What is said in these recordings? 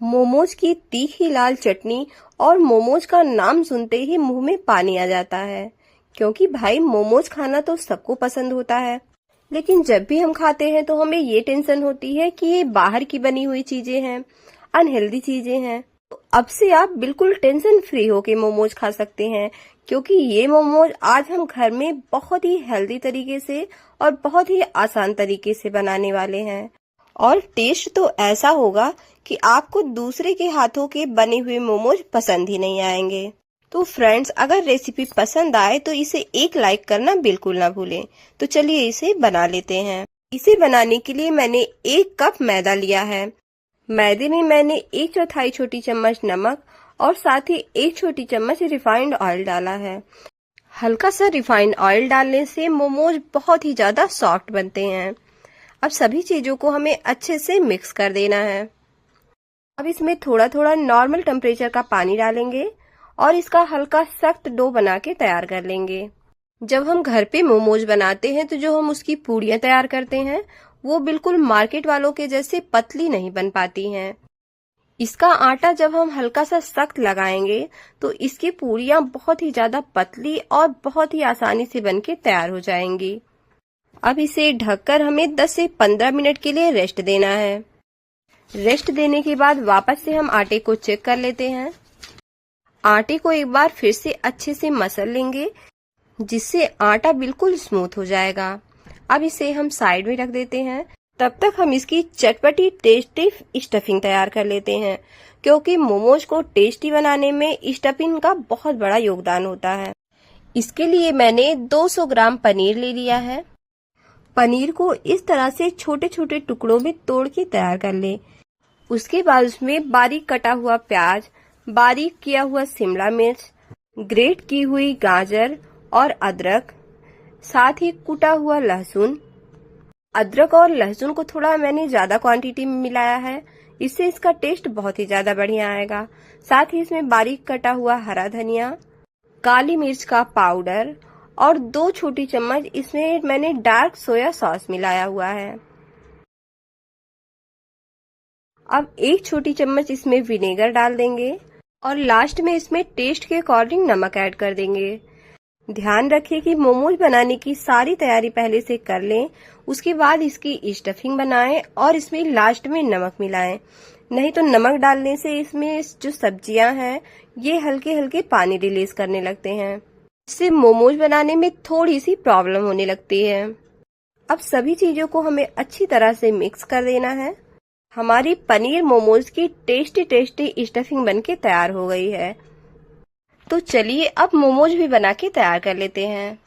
मोमोज की तीखी लाल चटनी और मोमोज का नाम सुनते ही मुंह में पानी आ जाता है, क्योंकि भाई मोमोज खाना तो सबको पसंद होता है। लेकिन जब भी हम खाते हैं तो हमें ये टेंशन होती है कि ये बाहर की बनी हुई चीजें हैं, अनहेल्दी चीजें हैं। तो अब से आप बिल्कुल टेंशन फ्री होके मोमोज खा सकते हैं, क्योंकि ये मोमोज आज हम घर में बहुत ही हेल्दी तरीके से और बहुत ही आसान तरीके से बनाने वाले हैं। और टेस्ट तो ऐसा होगा कि आपको दूसरे के हाथों के बने हुए मोमोज पसंद ही नहीं आएंगे। तो फ्रेंड्स, अगर रेसिपी पसंद आए तो इसे एक लाइक करना बिल्कुल ना भूलें। तो चलिए इसे बना लेते हैं। इसे बनाने के लिए मैंने 1 कप मैदा लिया है। मैदे में मैंने 1/4 छोटी चम्मच नमक और साथ ही 1 छोटी चम्मच रिफाइंड ऑयल डाला है। हल्का सा रिफाइंड ऑयल डालने से मोमोज बहुत ही ज्यादा सॉफ्ट बनते हैं। अब सभी चीजों को हमें अच्छे से मिक्स कर देना है। अब इसमें थोड़ा थोड़ा नॉर्मल टेम्परेचर का पानी डालेंगे और इसका हल्का सख्त डो बना के तैयार कर लेंगे। जब हम घर पे मोमोज बनाते हैं तो जो हम उसकी पूड़ियाँ तैयार करते हैं वो बिल्कुल मार्केट वालों के जैसे पतली नहीं बन पाती हैं। इसका आटा जब हम हल्का सा सख्त लगाएंगे तो इसकी पूड़ियाँ बहुत ही ज्यादा पतली और बहुत ही आसानी से बन के तैयार हो जाएंगी। अब इसे ढककर हमें 10 से 15 मिनट के लिए रेस्ट देना है। रेस्ट देने के बाद वापस से हम आटे को चेक कर लेते हैं। आटे को एक बार फिर से अच्छे से मसल लेंगे, जिससे आटा बिल्कुल स्मूथ हो जाएगा। अब इसे हम साइड में रख देते हैं। तब तक हम इसकी चटपटी टेस्टी स्टफिंग तैयार कर लेते हैं, क्योंकि मोमोज को टेस्टी बनाने में स्टफिंग का बहुत बड़ा योगदान होता है। इसके लिए मैंने 200 ग्राम पनीर ले लिया है। पनीर को इस तरह से छोटे छोटे टुकड़ों में तोड़ के तैयार कर लें। उसके बाद उसमें बारीक कटा हुआ प्याज, बारीक किया हुआ शिमला मिर्च, ग्रेट की हुई गाजर और अदरक, साथ ही कुटा हुआ लहसुन। अदरक और लहसुन को थोड़ा मैंने ज्यादा क्वांटिटी में मिलाया है, इससे इसका टेस्ट बहुत ही ज्यादा बढ़िया आएगा। साथ ही इसमें बारीक कटा हुआ हरा धनिया, काली मिर्च का पाउडर और 2 छोटी चम्मच इसमें मैंने डार्क सोया सॉस मिलाया हुआ है। अब 1 छोटी चम्मच इसमें विनेगर डाल देंगे और लास्ट में इसमें टेस्ट के अकॉर्डिंग नमक ऐड कर देंगे। ध्यान रखिए कि मोमोज बनाने की सारी तैयारी पहले से कर लें, उसके बाद इसकी स्टफिंग बनाएं और इसमें लास्ट में नमक मिलाएं। नहीं तो नमक डालने से इसमें जो सब्जियां हैं ये हल्के हल्के पानी रिलीज करने लगते हैं, इससे मोमोज बनाने में थोड़ी सी प्रॉब्लम होने लगती है। अब सभी चीजों को हमें अच्छी तरह से मिक्स कर देना है। हमारी पनीर मोमोज की टेस्टी टेस्टी स्टफिंग बनके तैयार हो गई है। तो चलिए अब मोमोज भी बना के तैयार कर लेते हैं।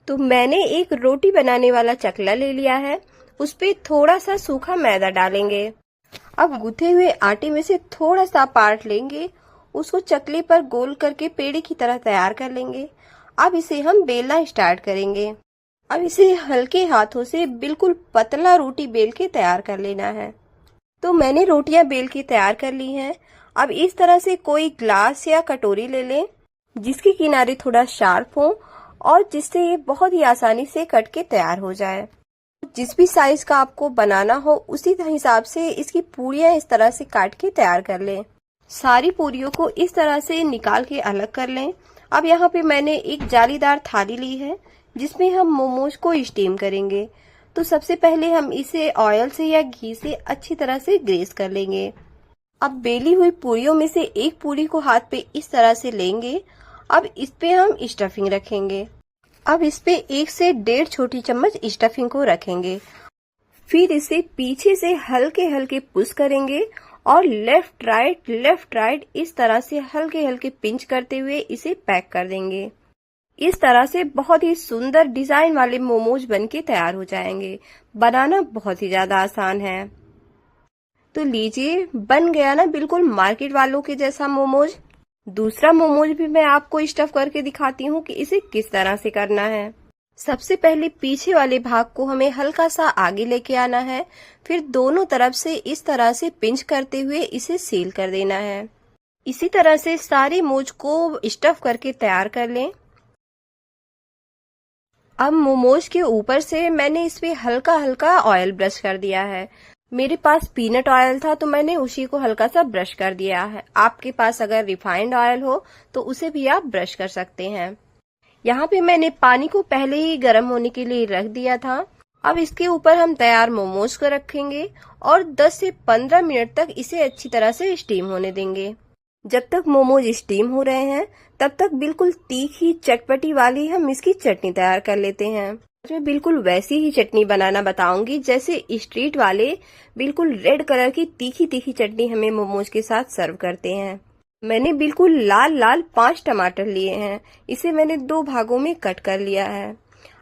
तो मैंने एक रोटी बनाने वाला चकला ले लिया है, उस पे थोड़ा सा सूखा मैदा डालेंगे। अब गूथे हुए आटे में से थोड़ा सा पार्ट लेंगे, उसको चकले पर गोल करके पेड़े की तरह तैयार कर लेंगे। अब इसे हम बेलना स्टार्ट करेंगे। अब इसे हल्के हाथों से बिल्कुल पतला रोटी बेल के तैयार कर लेना है। तो मैंने रोटियां बेल के तैयार कर ली हैं। अब इस तरह से कोई ग्लास या कटोरी ले लें, जिसके किनारे थोड़ा शार्प हो और जिससे ये बहुत ही आसानी से कट के तैयार हो जाए। जिस भी साइज का आपको बनाना हो उसी हिसाब से इसकी पूरियां इस तरह से काट के तैयार कर लें। सारी पूरियों को इस तरह से निकाल के अलग कर लें। अब यहाँ पे मैंने एक जालीदार थाली ली है, जिसमें हम मोमोज को स्टीम करेंगे। तो सबसे पहले हम इसे ऑयल से या घी से अच्छी तरह से ग्रेस कर लेंगे। अब बेली हुई पूरियों में से एक पूरी को हाथ पे इस तरह से लेंगे। अब इस पे हम स्टफिंग रखेंगे। अब इस पे 1 से 1.5 छोटी चम्मच स्टफिंग को रखेंगे। फिर इसे पीछे से हल्के हल्के पुश करेंगे और लेफ्ट राइट इस तरह से हल्के हल्के पिंच करते हुए इसे पैक कर देंगे। इस तरह से बहुत ही सुंदर डिजाइन वाले मोमोज बनके तैयार हो जाएंगे। बनाना बहुत ही ज्यादा आसान है। तो लीजिए, बन गया ना बिल्कुल मार्केट वालों के जैसा मोमोज। दूसरा मोमोज भी मैं आपको स्टफ करके दिखाती हूँ कि इसे किस तरह से करना है। सबसे पहले पीछे वाले भाग को हमें हल्का सा आगे लेके आना है, फिर दोनों तरफ से इस तरह से पिंच करते हुए इसे सील कर देना है। इसी तरह से सारे मोमोज को स्टफ करके तैयार कर लें। अब मोमोज के ऊपर से मैंने इस पे हल्का हल्का ऑयल ब्रश कर दिया है। मेरे पास पीनट ऑयल था तो मैंने उसी को हल्का सा ब्रश कर दिया है। आपके पास अगर रिफाइंड ऑयल हो तो उसे भी आप ब्रश कर सकते हैं। यहाँ पे मैंने पानी को पहले ही गर्म होने के लिए रख दिया था। अब इसके ऊपर हम तैयार मोमोज को रखेंगे और 10 से 15 मिनट तक इसे अच्छी तरह से स्टीम होने देंगे। जब तक मोमोज स्टीम हो रहे हैं तब तक बिल्कुल तीखी चटपटी वाली हम इसकी चटनी तैयार कर लेते हैं। मैं बिल्कुल वैसी ही चटनी बनाना बताऊंगी जैसे स्ट्रीट वाले बिल्कुल रेड कलर की तीखी तीखी चटनी हमें मोमोज के साथ सर्व करते हैं। मैंने बिल्कुल लाल लाल 5 टमाटर लिए हैं। इसे मैंने 2 भागों में कट कर लिया है।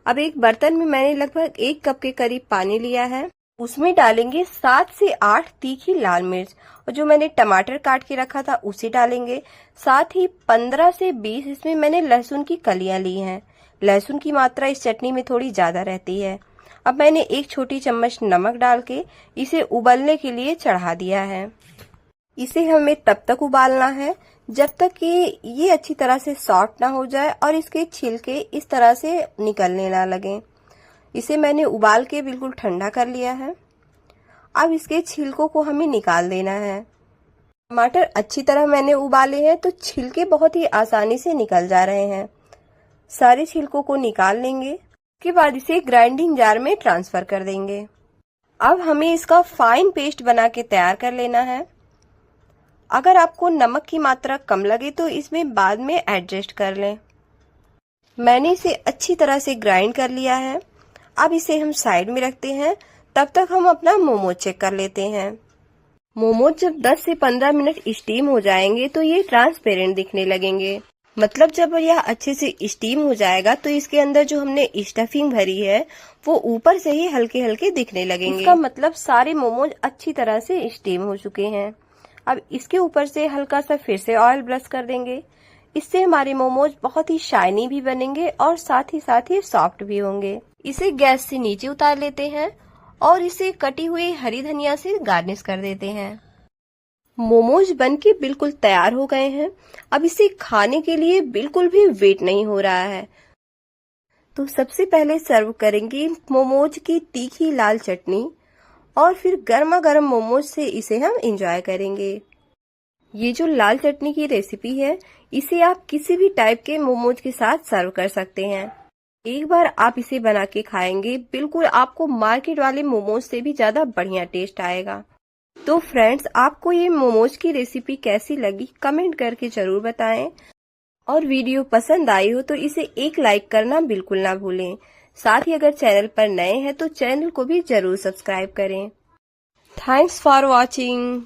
अब एक बर्तन में मैंने लगभग 1 कप के करीब पानी लिया है। उसमें डालेंगे 7 से 8 तीखी लाल मिर्च और जो मैंने टमाटर काट के रखा था उसे डालेंगे। साथ ही 15 से 20 इसमें मैंने लहसुन की कलियां ली हैं। लहसुन की मात्रा इस चटनी में थोड़ी ज्यादा रहती है। अब मैंने 1 छोटी चम्मच नमक डाल के इसे उबलने के लिए चढ़ा दिया है। इसे हमें तब तक उबालना है जब तक कि ये अच्छी तरह से सॉफ्ट ना हो जाए और इसके छिलके इस तरह से निकलने ना लगे। इसे मैंने उबाल के बिल्कुल ठंडा कर लिया है। अब इसके छिलकों को हमें निकाल देना है। टमाटर अच्छी तरह मैंने उबाले हैं तो छिलके बहुत ही आसानी से निकल जा रहे हैं। सारे छिलकों को निकाल लेंगे। उसके बाद इसे ग्राइंडिंग जार में ट्रांसफर कर देंगे। अब हमें इसका फाइन पेस्ट बना के तैयार कर लेना है। अगर आपको नमक की मात्रा कम लगे तो इसमें बाद में एडजस्ट कर लें। मैंने इसे अच्छी तरह से ग्राइंड कर लिया है। अब इसे हम साइड में रखते हैं। तब तक हम अपना मोमोज चेक कर लेते हैं। मोमोज जब 10 से 15 मिनट स्टीम हो जाएंगे तो ये ट्रांसपेरेंट दिखने लगेंगे। मतलब जब यह अच्छे से स्टीम हो जाएगा तो इसके अंदर जो हमने स्टफिंग भरी है वो ऊपर से ही हल्के हल्के दिखने लगेंगे। इसका मतलब सारे मोमोज अच्छी तरह से स्टीम हो चुके हैं। अब इसके ऊपर से हल्का सा फिर से ऑयल ब्रश कर देंगे। इससे हमारे मोमोज बहुत ही शाइनी भी बनेंगे और साथ ही सॉफ्ट भी होंगे। इसे गैस से नीचे उतार लेते हैं और इसे कटी हुई हरी धनिया से गार्निश कर देते हैं। मोमोज बनके बिल्कुल तैयार हो गए हैं। अब इसे खाने के लिए बिल्कुल भी वेट नहीं हो रहा है। तो सबसे पहले सर्व करेंगे मोमोज की तीखी लाल चटनी और फिर गर्मा गर्म मोमोज से इसे हम एंजॉय करेंगे। ये जो लाल चटनी की रेसिपी है इसे आप किसी भी टाइप के मोमोज के साथ सर्व कर सकते हैं। एक बार आप इसे बना के खाएंगे बिल्कुल आपको मार्केट वाले मोमोज से भी ज्यादा बढ़िया टेस्ट आएगा। तो फ्रेंड्स, आपको ये मोमोज की रेसिपी कैसी लगी कमेंट करके जरूर बताएं और वीडियो पसंद आई हो तो इसे एक लाइक करना बिल्कुल ना भूलें। साथ ही अगर चैनल पर नए हैं तो चैनल को भी जरूर सब्सक्राइब करें। Thanks for watching.